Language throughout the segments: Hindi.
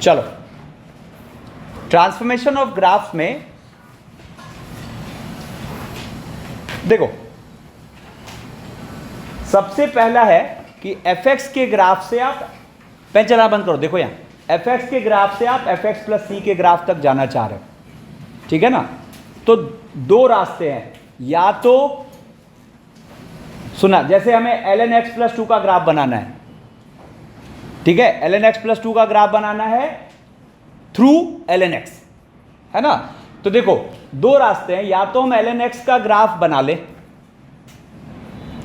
चलो, ट्रांसफॉर्मेशन ऑफ ग्राफ्स में देखो, सबसे पहला है कि fx के ग्राफ से आप पेन चला बंद करो, देखो यहां fx के ग्राफ से आप fx प्लस सी के ग्राफ तक जाना चाह रहे हो, ठीक है ना। तो दो रास्ते हैं, या तो सुना, जैसे हमें ln x प्लस 2 का ग्राफ बनाना है, ठीक है, ln x प्लस 2 का ग्राफ बनाना है थ्रू ln x, है ना। तो देखो दो रास्ते हैं, या तो हम ln x का ग्राफ बना ले,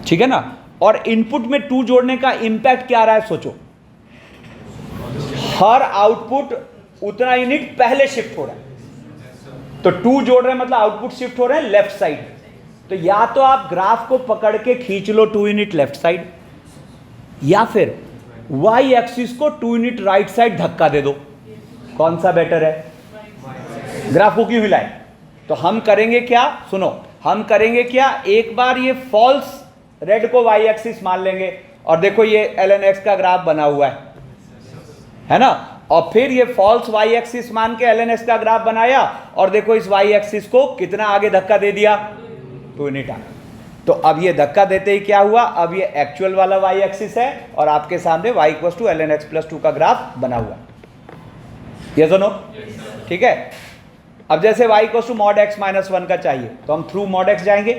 ठीक है ना, और इनपुट में 2 जोड़ने का इंपैक्ट क्या आ रहा है सोचो, हर आउटपुट उतना यूनिट पहले शिफ्ट हो रहा है, तो 2 जोड़ रहे हैं मतलब आउटपुट शिफ्ट हो रहे हैं लेफ्ट साइड। तो या तो आप ग्राफ को पकड़ के खींच लो 2 यूनिट लेफ्ट साइड, या फिर y एक्सिस को 2 यूनिट राइट साइड धक्का दे दो। कौन सा बेटर है? ग्राफ को क्यों हिलाएं? तो हम करेंगे क्या, सुनो, हम करेंगे क्या, एक बार ये फॉल्स रेड को y एक्सिस मान लेंगे, और देखो ये ln x का ग्राफ बना हुआ है ना, और फिर ये फॉल्स y एक्सिस मान के ln x का ग्राफ बनाया, और देखो इस y एक्सिस को कितना आगे धक्का दे दिया, 2 यूनिट आगे। तो अब ये धक्का देते ही क्या हुआ, अब ये एक्चुअल वाला y एक्सिस है, और आपके सामने y equals to ln x plus 2 का ग्राफ बना हुआ है, ये सुनो, ठीक है। अब जैसे y equals to mod x minus 1 का चाहिए, तो हम थ्रू मॉड x जाएंगे,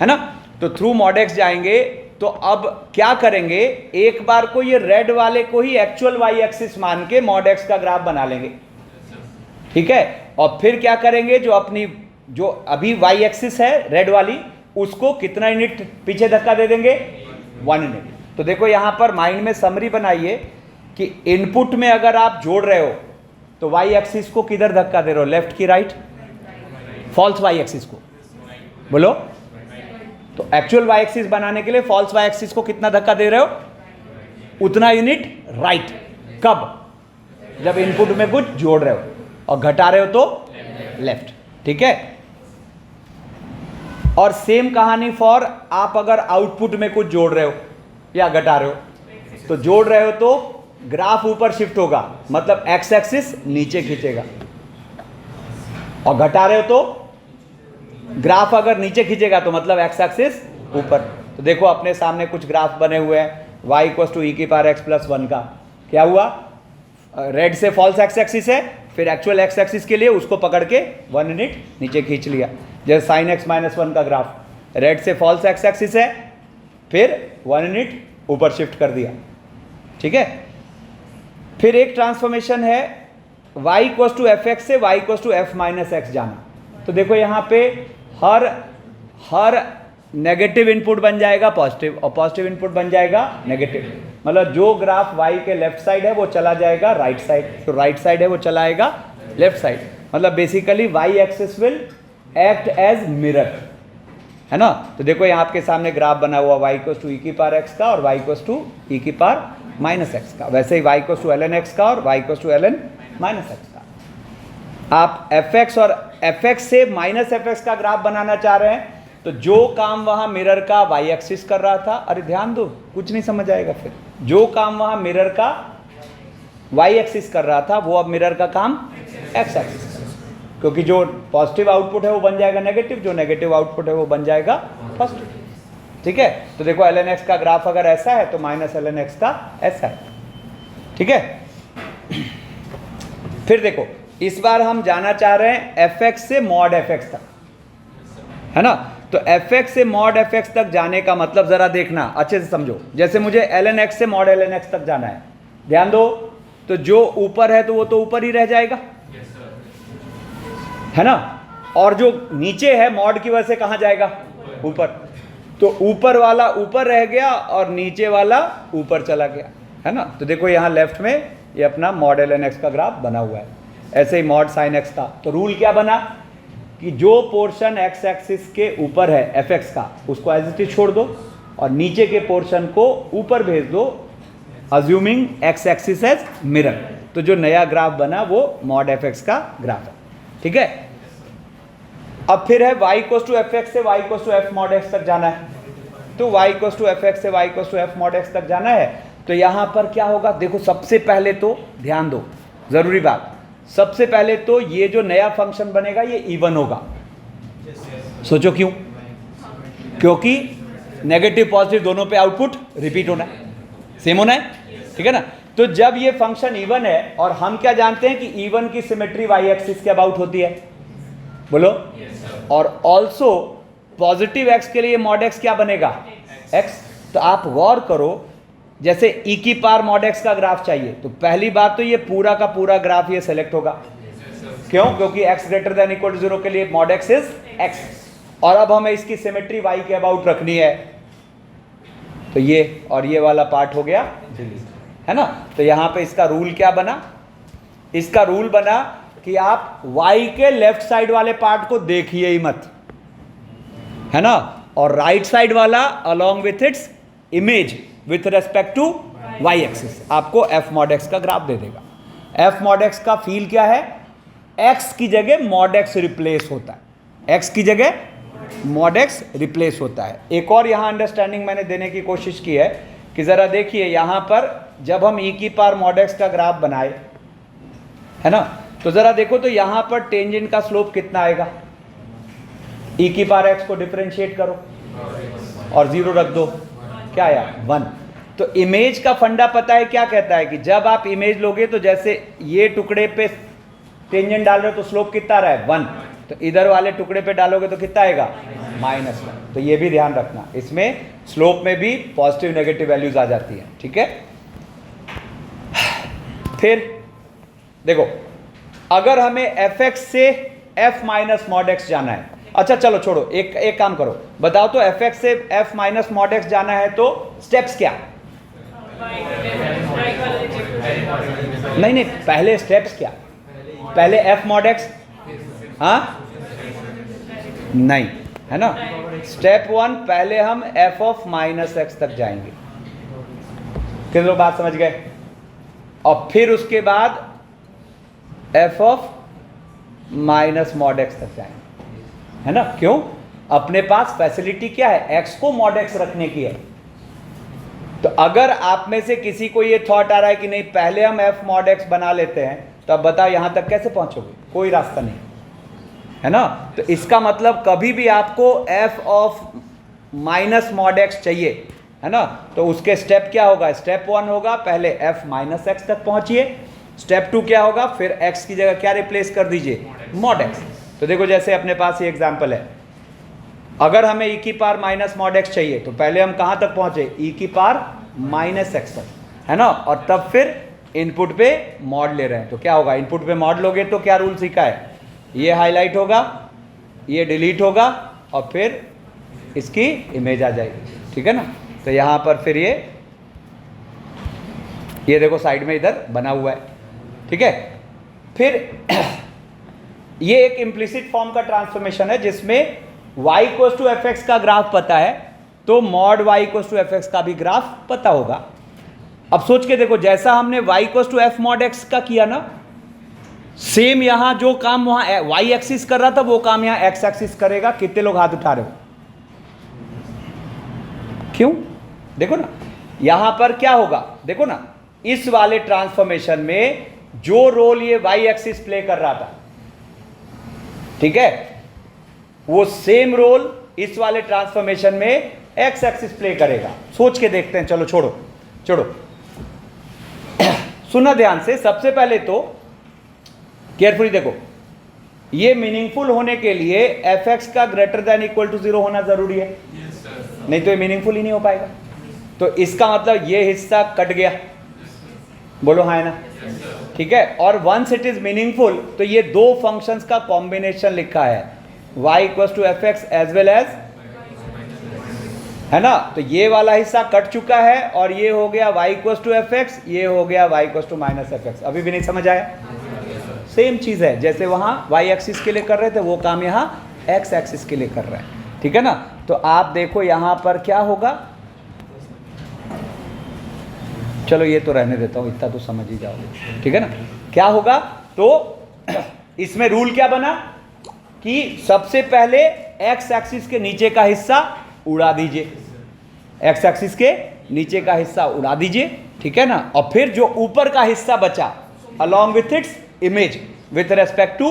है ना। तो थ्रू मॉड x जाएंगे, तो अब क्या करेंगे, एक बार को ये रेड वाले को ही एक्चुअल y एक्सिस मान के मॉड x का ग्राफ बना लेंगे, ठीक है। और फिर क्या करेंगे, जो अभी y एक्सिस है रेड वाली, उसको कितना यूनिट पीछे धक्का दे देंगे, 1 यूनिट। तो देखो यहां पर माइंड में समरी बनाइए कि इनपुट में अगर आप जोड़ रहे हो तो y एक्सिस को किधर धक्का दे रहे हो, लेफ्ट की राइट, फॉल्स y एक्सिस को, बोलो। तो एक्चुअल y एक्सिस बनाने के लिए फॉल्स y एक्सिस को कितना धक्का दे रहे हो, उतना यूनिट राइट। कब? जब इनपुट में कुछ जोड़ रहे हो, और घटा रहे हो तो लेफ्ट, ठीक है। और सेम कहानी फॉर आप अगर आउटपुट में कुछ जोड़ रहे हो या घटा रहे हो, तो जोड़ रहे हो तो ग्राफ ऊपर शिफ्ट होगा, मतलब एक्स एक्सिस नीचे खींचेगा, और घटा रहे हो तो ग्राफ अगर नीचे खींचेगा तो मतलब एक्स एक्सिस ऊपर। तो देखो अपने सामने कुछ ग्राफ बने हुए हैं, y इक्वल्स टू ई की पावर x प्लस 1 का, क्या हुआ, रेड से फॉल्स एक्स एक्सिस है, फिर एक्चुअल एक्स एक्सिस के लिए उसको पकड़ के 1 यूनिट नीचे खींच लिया। जैसे साइन x माइनस 1 का ग्राफ, रेड से फॉल्स एक्स एक्सिस है, फिर 1 यूनिट ऊपर शिफ्ट कर दिया, ठीक है। फिर एक ट्रांसफॉर्मेशन है y equals to f x से y equals to f minus x जाना। तो देखो यहाँ पे हर नेगेटिव इनपुट बन जाएगा पॉजिटिव, और पॉजिटिव इनपुट बन जाएगा नेगेटिव, मतलब जो ग्राफ y के लेफ्ट साइड है वो चला जाएगा राइट साइड, तो राइट साइड है वो चला आएगा लेफ्ट साइड, मतलब basically y axis will act as mirror, है ना। तो देखो यहाँ आपके सामने ग्राफ बना हुआ y इक्वल्स टू ई की पावर x का और y इक्वल्स टू ई की पावर माइनस एक्स का, वैसे ही y equals to ln x का और y equals to ln minus x का। आप fx और fx से माइनस fx का ग्राफ बनाना चाह रहे हैं, तो जो काम वहां मिरर का y एक्सिस कर रहा था, अरे ध्यान दो कुछ नहीं समझ आएगा, फिर जो काम वहां मिरर का y एक्सिस कर रहा था वो अब मिरर का काम x एक्सिस, क्योंकि जो पॉजिटिव आउटपुट है वो बन जाएगा नेगेटिव, जो नेगेटिव आउटपुट है वो बन जाएगा पॉजिटिव, ठीक है। तो देखो ln x का ग्राफ अगर ऐसा है तो माइनस ln x का ऐसा है, ठीक है। फिर देखो इस बार हम जाना चाह रहे हैं fx से मॉड fx तक, है ना। तो fx से मॉड fx तक जाने का मतलब जरा देखना अच्छे से समझो, जैसे मुझे ln x से मॉड ln x तक जाना है, ध्यान दो, तो जो ऊपर है तो वो तो ऊपर ही रह जाएगा, है ना, और जो नीचे है मॉड की वजह से कहां जाएगा, ऊपर, तो ऊपर वाला ऊपर रह गया और नीचे वाला ऊपर चला गया, है ना। तो देखो यहाँ लेफ्ट में ये अपना मॉड ln x का ग्राफ बना हुआ है, ऐसे ही मॉड साइन x का। तो रूल क्या बना कि जो पोर्शन x एक्सिस के ऊपर है fx का उसको एज इट इज छोड़ दो, और नीचे के पोर्शन को ऊपर भेज दो, assuming x axis as mirror. तो जो नया ग्राफ बना वो मॉड fx का ग्राफ है, ठीक है। अब फिर है y equals to f x से y equals to f mod x तक जाना है, तो y equals to f x से y equals to f mod x तक जाना है। तो यहां पर क्या होगा, देखो सबसे पहले तो ध्यान दो, जरूरी बात, सबसे पहले तो ये जो नया फंक्शन बनेगा ये इवन होगा। सोचो क्यों? क्योंकि नेगेटिव पॉजिटिव दोनों पे आउटपुट रिपीट होना है, सेम होना है, ठीक है ना। तो जब ये फंक्शन इवन है, और हम क्या जानते हैं कि इवन की सिमेट्री वाई एक्सिस के अबाउट होती है, बोलो। और ऑल्सो पॉजिटिव एक्स के लिए मॉड एक्स क्या बनेगा? एक्स। तो आप गौर करो, जैसे ई की पावर मॉड एक्स का ग्राफ चाहिए, तो पहली बात तो ये पूरा का पूरा ग्राफ ये सेलेक्ट होगा। क्यों? क्योंकि x greater than equal to 0 के लिए मॉड एक्स इज x, और अब हमें इसकी सिमेट्री y के अबाउट रखनी है, तो ये और ये वाला पार्ट हो गया डिलीट, है ना। तो यहां पे इसका रूल क्या बना? इसका रूल बना कि आप y के लेफ्ट साइड वाले पार्ट को देखिए ही मत, है ना, और राइट साइड वाला along with its image with respect to y axis आपको f mod x का ग्राफ दे देगा। f mod x का फील क्या है? x की जगह mod x रिप्लेस होता है, x की जगह mod x रिप्लेस होता है। एक और यहां अंडरस्टैंडिंग मैंने देने की कोशिश की है कि जरा देखिए, यहां पर जब हम e की पावर mod x का ग्राफ बनाए, है ना, तो जरा देखो तो यहां पर टेंजेंट का स्लोप कितना आएगा? e की पावर x को डिफरेंशिएट करो और 0 रख दो, क्या आया? 1। तो इमेज का फंडा पता है क्या कहता है कि जब आप इमेज लोगे तो जैसे ये टुकड़े पे टेंजेंट डाल रहे हो तो स्लोप कितना आ रहा है? 1। तो इधर वाले टुकड़े पे डालोगे तो कितना आएगा? -1। तो ये भी ध्यान रखना, इसमें स्लोप में भी पॉजिटिव नेगेटिव वैल्यूज आ जाती हैं, ठीक है। फिर देखो, अगर हमें fx से f माइनस मॉड एक्स जाना है, अच्छा चलो छोड़ो, एक काम करो, बताओ तो fx से f माइनस मॉड एक्स जाना है तो स्टेप्स क्या? नहीं, पहले स्टेप्स क्या? पहले f मॉड एक्स, हाँ नहीं, है ना। स्टेप 1 पहले हम f ऑफ माइनस एक्स तक जाएंगे, कितने लोग बात समझ गए? और फिर उसके बाद f of minus mod x तक जाएंगे, है ना। क्यों? अपने पास फैसिलिटी क्या है? x को मॉड एक्स रखने की है। तो अगर आप में से किसी को ये थॉट आ रहा है कि नहीं पहले हम f मॉड एक्स बना लेते हैं, तो अब बताओ यहां तक कैसे पहुंचोगे? कोई रास्ता नहीं, है ना। तो इसका मतलब कभी भी आपको f of minus mod x चाहिए, है ना, तो उसके स्टेप क्या होगा? स्टेप 1 होगा पहले f माइनस एक्स तक पहुंचिए, स्टेप 2 क्या होगा? फिर x की जगह क्या रिप्लेस कर दीजिए? Mod x. तो देखो जैसे अपने पास ये एग्जांपल है, अगर हमें e की पावर माइनस मॉड एक्स चाहिए तो पहले हम कहां तक पहुंचे? e की पावर माइनस एक्स तक, है ना, और तब फिर इनपुट पे मॉड ले रहे हैं, तो क्या होगा? इनपुट पे मॉड लोगे तो क्या रूल सीखा है? ये हाईलाइट होगा, ये डिलीट होगा, और फिर इसकी इमेज आ जाएगी, ठीक है ना। तो यहां पर फिर ये देखो साइड में इधर बना हुआ है, ठीक है। फिर ये एक इम्प्लिसिट फॉर्म का ट्रांसफॉर्मेशन है जिसमें y equals to f x का ग्राफ पता है, तो mod y equals to f x का भी ग्राफ पता होगा। अब सोच के देखो, जैसा हमने y equals to f mod x का किया ना, सेम यहां जो काम वहां y एक्सिस कर रहा था वो काम यहां x एक्सिस करेगा। कितने लोग हाथ उठा रहे हो? क्यों? देखो ना यहां पर क्या होगा, देखो ना, इस वाले ट्रांसफॉर्मेशन में जो रोल ये y एक्सिस प्ले कर रहा था, ठीक है, वो सेम रोल इस वाले ट्रांसफॉर्मेशन में x एक्सिस प्ले करेगा। सोच के देखते हैं, चलो छोड़ो सुनना ध्यान से। सबसे पहले तो केयरफुली देखो, ये मीनिंगफुल होने के लिए fx का ग्रेटर देन इक्वल टू 0 होना जरूरी है, नहीं तो ये मीनिंगफुल ही नहीं हो पाएगा। तो इसका मतलब ये हिस्सा कट गया, बोलो हाँ है ना, ठीक है। और वंस इट इज मीनिंगफुल तो ये दो फंक्शंस का कॉम्बिनेशन लिखा है, y equals to f x as well as, है ना। तो ये वाला हिस्सा कट चुका है और ये हो गया y equals to f x, ये हो गया y equals to minus f x. अभी भी नहीं समझ आया? सेम चीज है, जैसे वहां y एक्सिस के लिए कर रहे थे वो काम यहाँ x एक्सिस के लिए कर रहे हैं, ठीक है ना। तो आप देखो यहां पर क्या होगा, चलो ये तो रहने देता हूं, इतना तो समझ ही जाओगे, ठीक है ना। क्या होगा तो इसमें रूल क्या बना कि सबसे पहले x एक्सिस के नीचे का हिस्सा उड़ा दीजिए, x एक्सिस के नीचे का हिस्सा उड़ा दीजिए, ठीक है ना। और फिर जो ऊपर का हिस्सा बचा along with its image with respect to,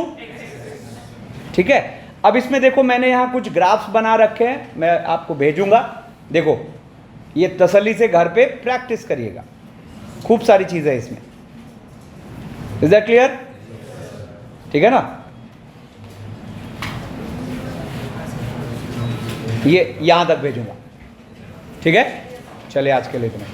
ठीक है। अब इसमें देखो मैंने यहाँ कुछ ग्राफ्स बना रखे हैं, मैं आपको भेजूंगा। देखो ये तसल्ली से घर पे प्रैक्टिस करिएगा, खूब सारी चीज़ें इसमें। Is that clear? ठीक है ना? ये यहाँ तक भेजूंगा, ठीक है। चलिए आज के लिए इतना।